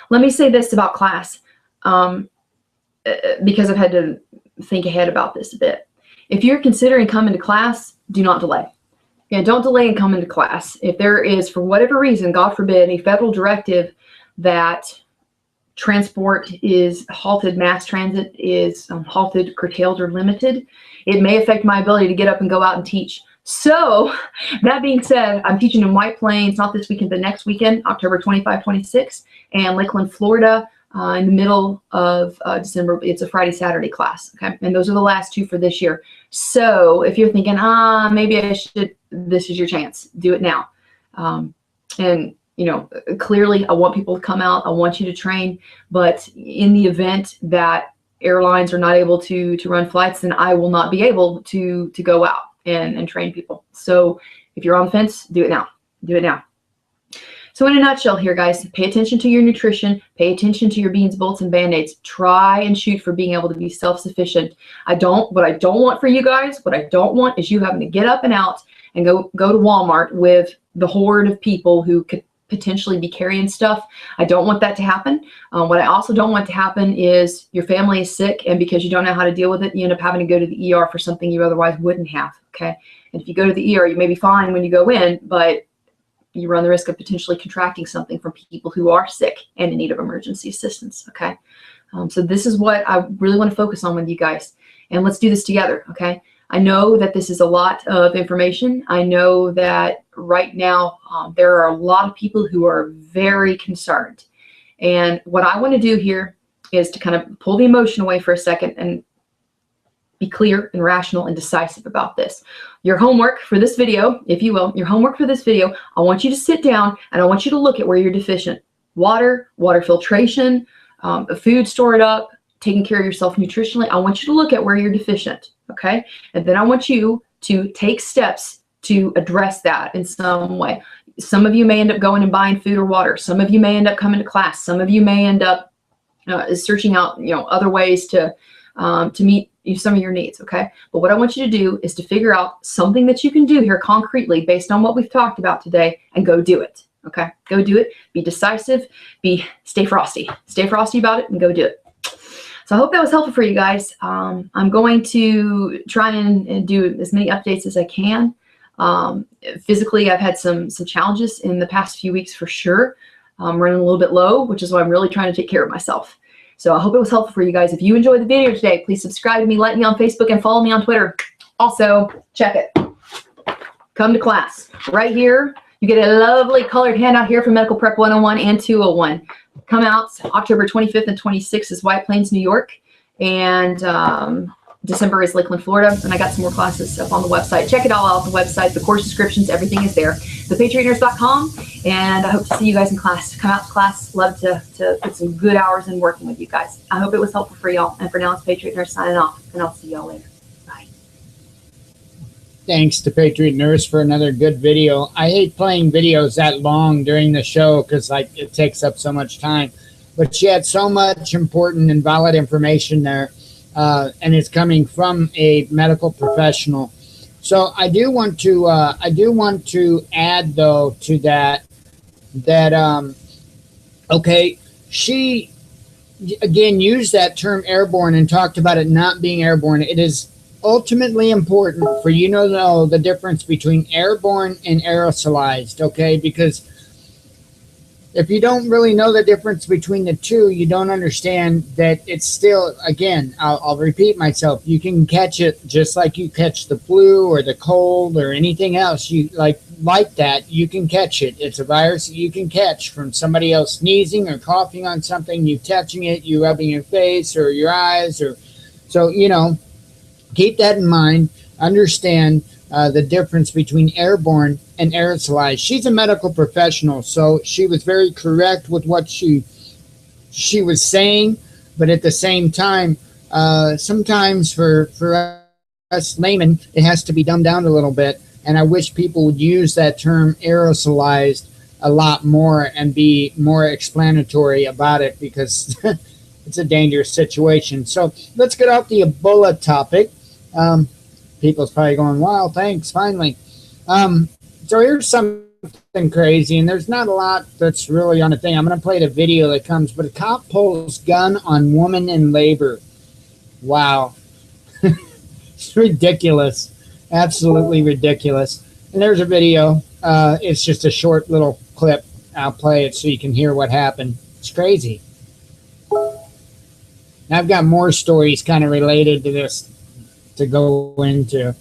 Let me say this about class, because I've had to think ahead about this a bit. If you're considering coming to class, do not delay. Yeah, don't delay in coming to class. If there is, for whatever reason, God forbid, a federal directive that transport is halted, mass transit is halted, curtailed, or limited, it may affect my ability to get up and go out and teach. So that being said, I'm teaching in White Plains, not this weekend, but next weekend, October 25, 26, and Lakeland, Florida, in the middle of December. It's a Friday, Saturday class, okay? And those are the last 2 for this year. So if you're thinking, maybe I should, this is your chance. Do it now. And, you know, clearly I want people to come out. I want you to train. But in the event that airlines are not able to run flights, then I will not be able to go out and train people. So if you're on the fence, do it now. Do it now. So in a nutshell here, guys, pay attention to your nutrition, pay attention to your beans, bolts, and Band-Aids. Try and shoot for being able to be self-sufficient. What I don't want for you guys, what I don't want is you having to get up and out and go to Walmart with the horde of people who could potentially be carrying stuff. I don't want that to happen. What I also don't want to happen is your family is sick, and because you don't know how to deal with it, you end up having to go to the ER for something you otherwise wouldn't have, okay? And if you go to the ER, you may be fine when you go in, but you run the risk of potentially contracting something from people who are sick and in need of emergency assistance, okay? So this is what I really want to focus on with you guys. And let's do this together, okay? I know that this is a lot of information. I know that right now there are a lot of people who are very concerned. And what I want to do here is to kind of pull the emotion away for a second and be clear and rational and decisive about this. Your homework for this video, if you will, your homework for this video, I want you to sit down and I want you to look at where you're deficient. Water filtration, food stored up, taking care of yourself nutritionally. I want you to look at where you're deficient, okay? And then I want you to take steps to address that in some way. Some of you may end up going and buying food or water. Some of you may end up coming to class. Some of you may end up searching out, other ways to meet some of your needs, okay? But what I want you to do is to figure out something that you can do here concretely based on what we've talked about today and go do it, okay? Go do it. Be decisive. Stay frosty. Stay frosty about it and go do it. So I hope that was helpful for you guys. I'm going to try and do as many updates as I can. Physically, I've had some challenges in the past few weeks for sure. I'm running a little bit low, which is why I'm really trying to take care of myself. So I hope it was helpful for you guys. If you enjoyed the video today, please subscribe to me, like me on Facebook, and follow me on Twitter. Also, check it. Come to class. Right here, you get a lovely colored handout here from Medical Prep 101 and 201. Come out October 25th and 26th is White Plains, New York. And December is Lakeland, Florida. And I got some more classes up on the website. Check it all out on the website. The course descriptions, everything is there. ThePatriotNurse.com. And I hope to see you guys in class. Come out to class. Love to put some good hours in working with you guys. I hope it was helpful for y'all. And for now, it's Patriot Nurse signing off. And I'll see y'all later. Bye. Thanks to Patriot Nurse for another good video. I hate playing videos that long during the show because it takes up so much time. But she had so much important and valid information there. And it's coming from a medical professional. So I do want to add though to that okay, she again used that term airborne and talked about it not being airborne. It is ultimately important for you to know the difference between airborne and aerosolized, okay? Because if you don't really know the difference between the two, you don't understand that it's still, again, I'll repeat myself, you can catch it just like you catch the flu or the cold or anything else. You like that, you can catch it. It's a virus that you can catch from somebody else sneezing or coughing on something, you touching it, you rubbing your face or your eyes. So, keep that in mind. Understand the difference between airborne and aerosolized. She's a medical professional, so she was very correct with what she was saying, but at the same time, sometimes for us laymen, it has to be dumbed down a little bit, and I wish people would use that term aerosolized a lot more and be more explanatory about it, because it's a dangerous situation. So let's get off the Ebola topic. People's probably going, wow, thanks, finally. So here's something crazy, and there's not a lot that's really on the thing. I'm going to play the video that comes, but a cop pulls gun on woman in labor. Wow. It's ridiculous. Absolutely ridiculous. And there's a video. It's just a short little clip. I'll play it so you can hear what happened. It's crazy. I've got more stories kind of related to this to go into.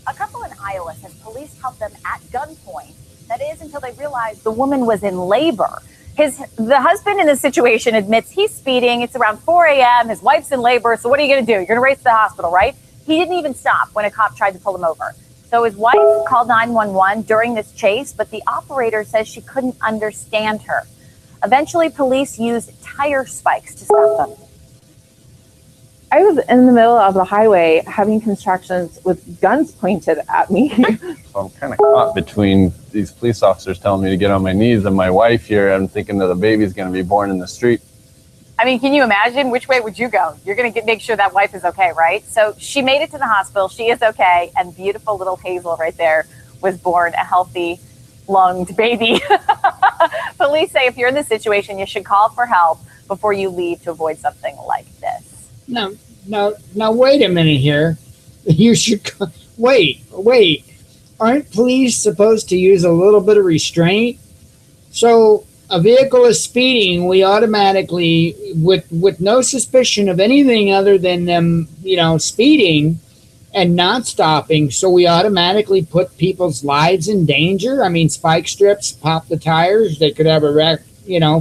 A couple in Iowa says police held them at gunpoint. That is until they realized the woman was in labor. The husband in this situation admits he's speeding. It's around 4 a.m. His wife's in labor. So what are you going to do? You're going to race to the hospital, right? He didn't even stop when a cop tried to pull him over. So his wife called 911 during this chase, but the operator says she couldn't understand her. Eventually, police used tire spikes to stop them. I was in the middle of the highway having contractions with guns pointed at me. So I'm kind of caught between these police officers telling me to get on my knees and my wife here. I'm thinking that the baby's going to be born in the street. I mean, can you imagine? Which way would you go? You're going to make sure that wife is okay, right? So she made it to the hospital. She is okay. And beautiful little Hazel right there was born, a healthy, lunged baby. Police say if you're in this situation, you should call for help before you leave to avoid something like this. Now, wait a minute here. You should wait. Aren't police supposed to use a little bit of restraint? So a vehicle is speeding, we automatically, with no suspicion of anything other than them, speeding and not stopping, so we automatically put people's lives in danger. I mean, spike strips pop the tires. They could have a wreck,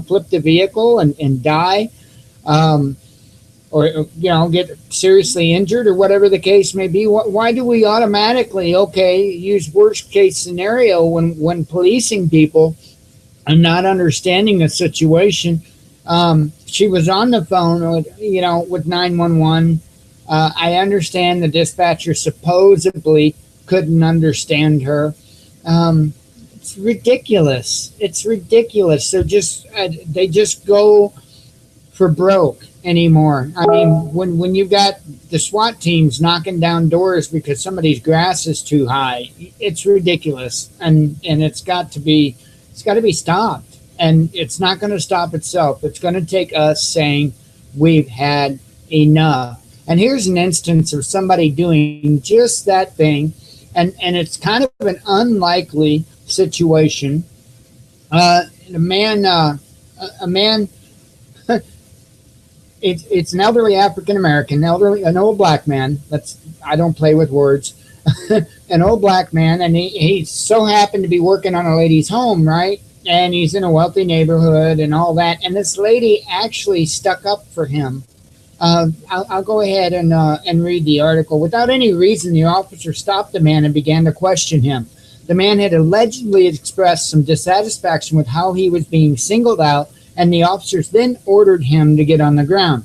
flip the vehicle and die. Or get seriously injured or whatever the case may be. Why do we automatically, use worst case scenario when policing people and not understanding the situation? She was on the phone with 911. I understand the dispatcher supposedly couldn't understand her. It's ridiculous. So they just go for broke anymore. I mean, when you've got the SWAT teams knocking down doors because somebody's grass is too high, it's ridiculous, and it's got to be stopped, and it's not going to stop itself. It's going to take us saying we've had enough. And here's an instance of somebody doing just that thing, and it's kind of an unlikely situation. A man. It's an elderly African American, an old black man. I don't play with words. An old black man, and he so happened to be working on a lady's home, right? And he's in a wealthy neighborhood and all that. And this lady actually stuck up for him. I'll go ahead and read the article. Without any reason, the officer stopped the man and began to question him. The man had allegedly expressed some dissatisfaction with how he was being singled out, and the officers then ordered him to get on the ground.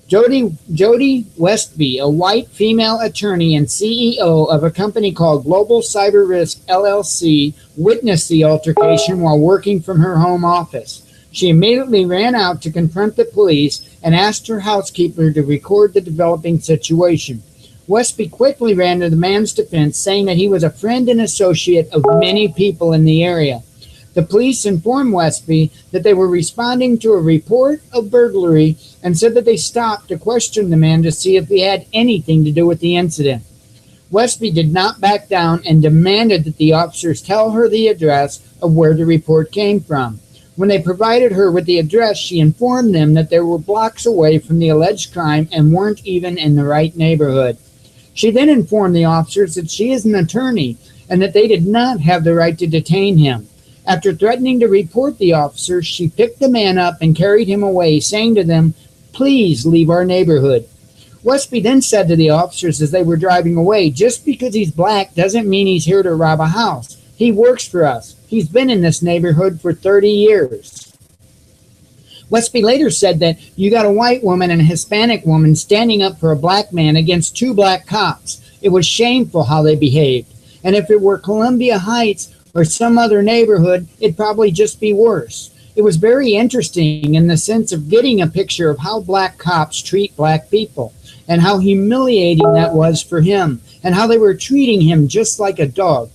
Jody Westby, a white female attorney and CEO of a company called Global Cyber Risk LLC, witnessed the altercation while working from her home office. She immediately ran out to confront the police and asked her housekeeper to record the developing situation. Westby quickly ran to the man's defense, saying that he was a friend and associate of many people in the area. The police informed Westby that they were responding to a report of burglary and said that they stopped to question the man to see if he had anything to do with the incident. Westby did not back down and demanded that the officers tell her the address of where the report came from. When they provided her with the address, she informed them that they were blocks away from the alleged crime and weren't even in the right neighborhood. She then informed the officers that she is an attorney and that they did not have the right to detain him. After threatening to report the officers, she picked the man up and carried him away, saying to them, "Please leave our neighborhood." Westby then said to the officers as they were driving away, "Just because he's black doesn't mean he's here to rob a house. He works for us. He's been in this neighborhood for 30 years. Westby later said that you got a white woman and a Hispanic woman standing up for a black man against two black cops. It was shameful how they behaved. And if it were Columbia Heights or some other neighborhood, it'd probably just be worse. It was very interesting in the sense of getting a picture of how black cops treat black people and how humiliating that was for him and how they were treating him just like a dog.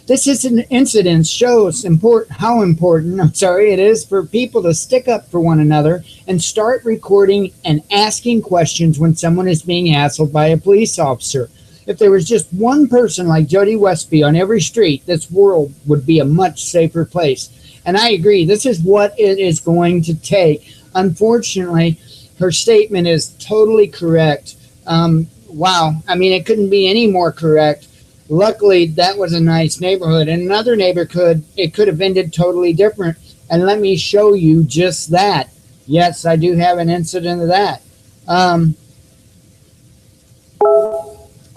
This incident shows how important it is for people to stick up for one another and start recording and asking questions when someone is being hassled by a police officer. If there was just one person like Jody Westby on every street, this world would be a much safer place. And I agree, this is what it is going to take unfortunately, her statement is totally correct. Wow. I mean, it couldn't be any more correct. Luckily, that was a nice neighborhood. In another neighborhood, it could have ended totally different. And let me show you just that. Yes, I do have an incident of that.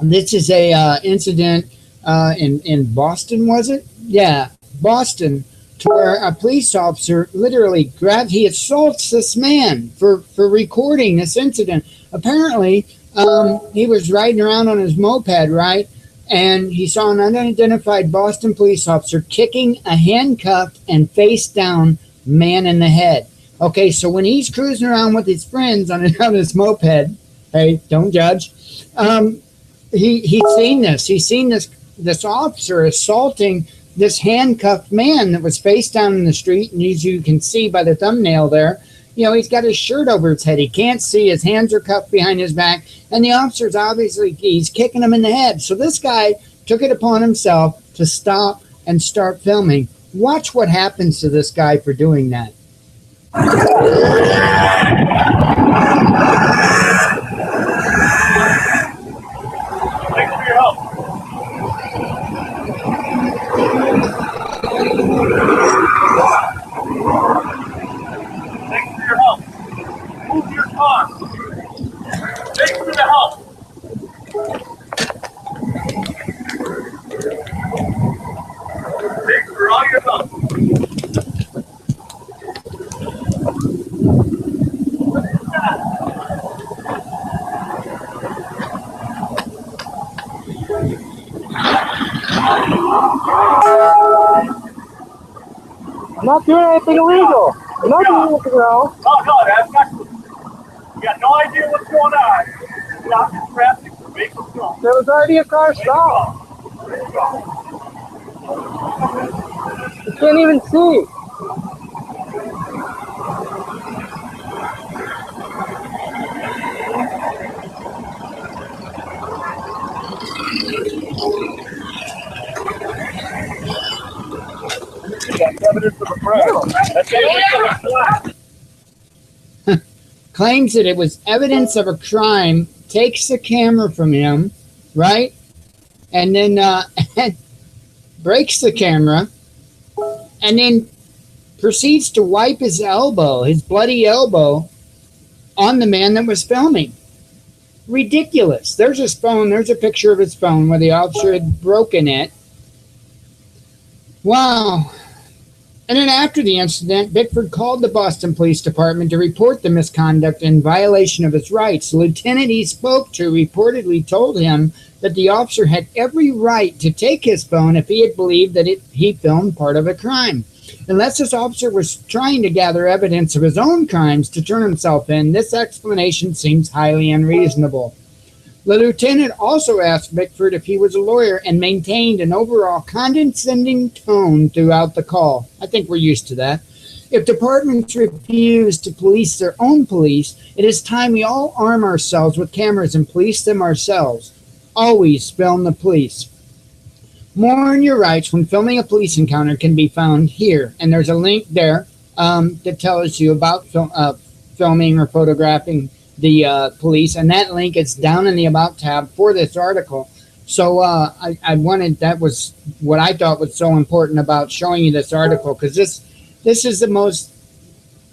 This is a incident in Boston, was it? Yeah, Boston, to where a police officer literally he assaults this man for recording this incident. Apparently, he was riding around on his moped, right? And he saw an unidentified Boston police officer kicking a handcuffed and face down man in the head. Okay, so when he's cruising around with his friends on his moped, hey, don't judge. He's seen this. He's seen this officer assaulting this handcuffed man that was face down in the street. And as you can see by the thumbnail there, you know, he's got his shirt over his head. He can't see. His hands are cuffed behind his back. And the officer's obviously, he's kicking him in the head. So this guy took it upon himself to stop and start filming. Watch what happens to this guy for doing that. Thanks for your help. Thanks for your help. Move your car. Thanks for the help. Thanks for all your help. I'm not doing anything illegal. I'm not doing anything wrong. No, that's not. You got no idea what's going on. Stop the traffic. Make them go. There was already a car stopped. You can't even see. That's evidence of a crime. That's evidence of a crime. Claims that it was evidence of a crime, takes the camera from him, right? And then breaks the camera, and then proceeds to wipe his elbow, his bloody elbow, on the man that was filming. Ridiculous. There's his phone. There's a picture of his phone where the officer had broken it. Wow. And then after the incident, Bickford called the Boston Police Department to report the misconduct in violation of his rights. The lieutenant he spoke to reportedly told him that the officer had every right to take his phone if he had believed that he filmed part of a crime. Unless this officer was trying to gather evidence of his own crimes to turn himself in, this explanation seems highly unreasonable. The lieutenant also asked Bickford if he was a lawyer and maintained an overall condescending tone throughout the call. I think we're used to that. If departments refuse to police their own police, it is time we all arm ourselves with cameras and police them ourselves. Always film the police. More on your rights when filming a police encounter can be found here. And there's a link there that tells you about filming or photographing the police, and that link is down in the About tab for this article. So I wanted, that was what I thought was so important about showing you this article, because this is the most,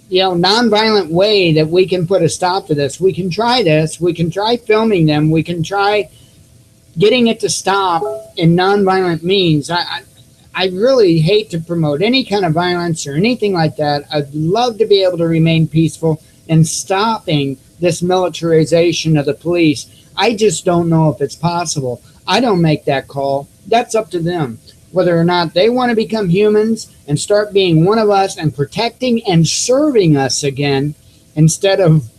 nonviolent way that we can put a stop to this. We can try this. We can try filming them. We can try getting it to stop in nonviolent means. I really hate to promote any kind of violence or anything like that. I'd love to be able to remain peaceful and stopping this militarization of the police. I just don't know if it's possible. I don't make that call. That's up to them. Whether or not they want to become humans and start being one of us and protecting and serving us again, instead of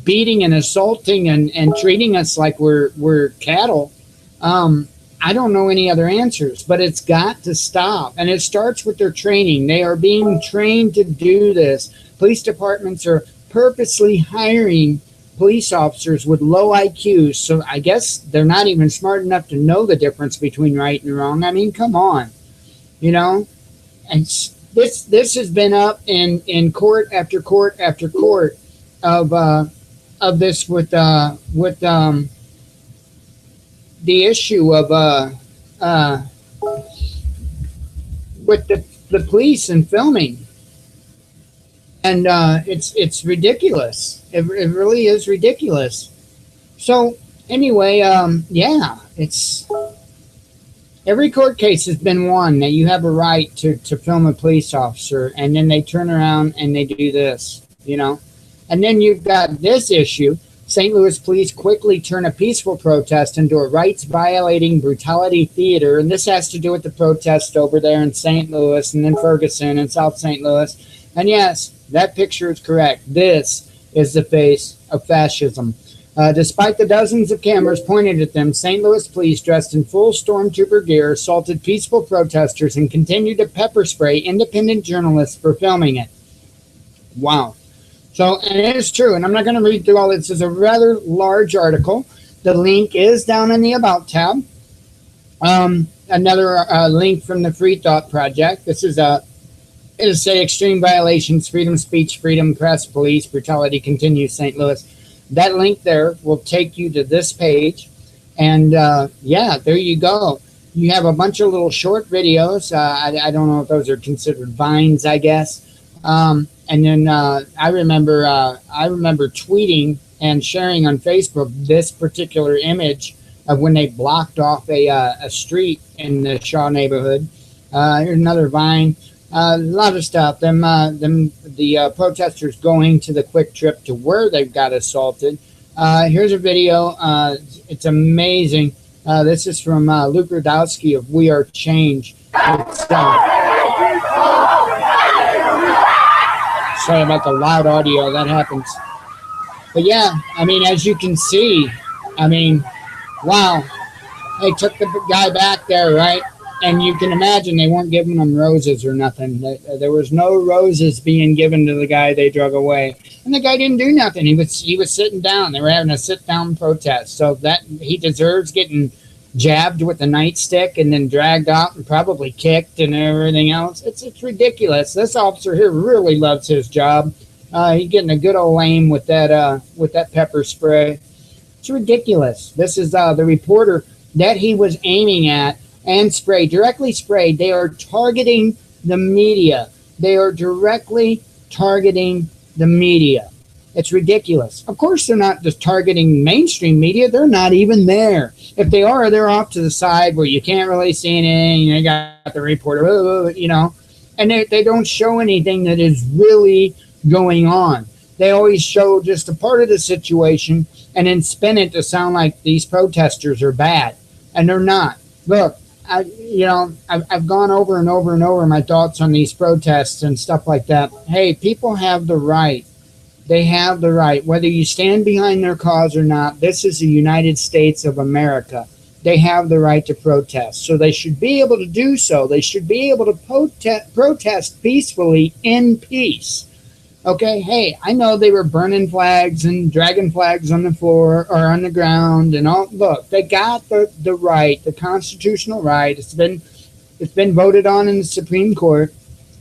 beating and assaulting and treating us like we're cattle. I don't know any other answers, but it's got to stop. And it starts with their training. They are being trained to do this. Police departments are purposely hiring police officers with low IQs, so I guess they're not even smart enough to know the difference between right and wrong. I mean, come on, and this has been up in court after court after court of this with the issue of with the police and filming, and it's ridiculous. It really is ridiculous. So anyway, yeah, it's every court case has been won that you have a right to film a police officer, and then they turn around and they do this, you know. And then you've got this issue. St. Louis police quickly turn a peaceful protest into a rights-violating brutality theater. And this has to do with the protest over there in St. Louis and then Ferguson and South St. Louis. And yes, that picture is correct. This is the face of fascism. Despite the dozens of cameras pointed at them, St. Louis police dressed in full stormtrooper gear assaulted peaceful protesters and continued to pepper spray independent journalists for filming it. Wow. So, and it is true, and I'm not going to read through all this. It's a rather large article. The link is down in the About tab. Another link from the Free Thought Project. This is it'll say extreme violations, freedom, speech, freedom, press, police, brutality continues, St. Louis. That link there will take you to this page. And yeah, there you go. You have a bunch of little short videos. I don't know if those are considered vines, I guess. And then I remember tweeting and sharing on Facebook this particular image of when they blocked off a street in the Shaw neighborhood. Here's another vine. A lot of stuff. The protesters going to the quick trip to where they got assaulted. Here's a video. It's amazing. This is from Luke Radowski of We Are Change. Sorry about the loud audio. That happens. But yeah, I mean, as you can see, I mean, wow. They took the guy back there, right? And you can imagine they weren't giving him roses or nothing. There was no roses being given to the guy they drug away. And the guy didn't do nothing. He was sitting down. They were having a sit-down protest. So that he deserves getting jabbed with a nightstick and then dragged out and probably kicked and everything else. It's ridiculous. This officer here really loves his job. He's getting a good old aim with that pepper spray. It's ridiculous. This is the reporter that he was aiming at and directly sprayed. They are targeting the media. They are directly targeting the media. It's ridiculous. Of course, they're not just targeting mainstream media. They're not even there. If they are, they're off to the side where you can't really see anything. They got the reporter, you know, and they don't show anything that is really going on. They always show just a part of the situation and then spin it to sound like these protesters are bad, and they're not. Look, I've gone over and over and over my thoughts on these protests and stuff like that. Hey, people have the right. They have the right, whether you stand behind their cause or not. This is the United States of America. They have the right to protest. So they should be able to do so. They should be able to protest peacefully in peace. Okay, hey, I know they were burning flags and dragging flags on the floor or on the ground and all. Look, they got the right, the constitutional right. It's been voted on in the Supreme Court.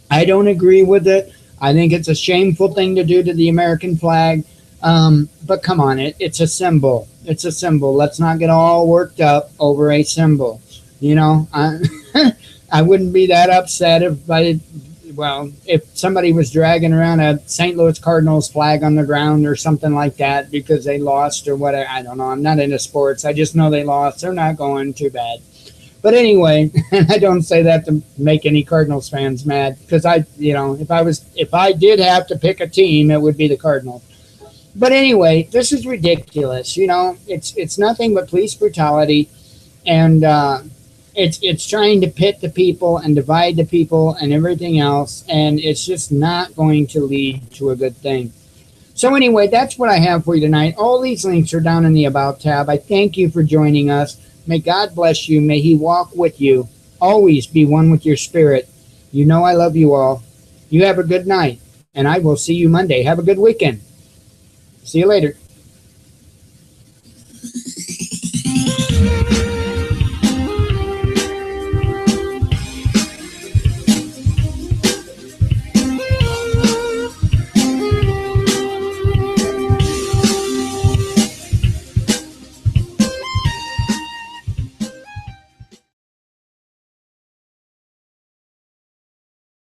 I don't agree with it. I think it's a shameful thing to do to the American flag. But come on, it's a symbol. It's a symbol. Let's not get all worked up over a symbol. You know, I wouldn't be that upset if somebody was dragging around a St. Louis Cardinals flag on the ground or something like that because they lost or whatever. I don't know. I'm not into sports. I just know they lost. They're not going too bad. But anyway, I don't say that to make any Cardinals fans mad because if I did have to pick a team, it would be the Cardinals. But anyway, this is ridiculous. You know, it's nothing but police brutality, and it's trying to pit the people and divide the people and everything else, and it's just not going to lead to a good thing. So anyway, that's what I have for you tonight. All these links are down in the About tab. I thank you for joining us. May God bless you. May He walk with you. Always be one with your spirit. You know I love you all. You have a good night, and I will see you Monday. Have a good weekend. See you later.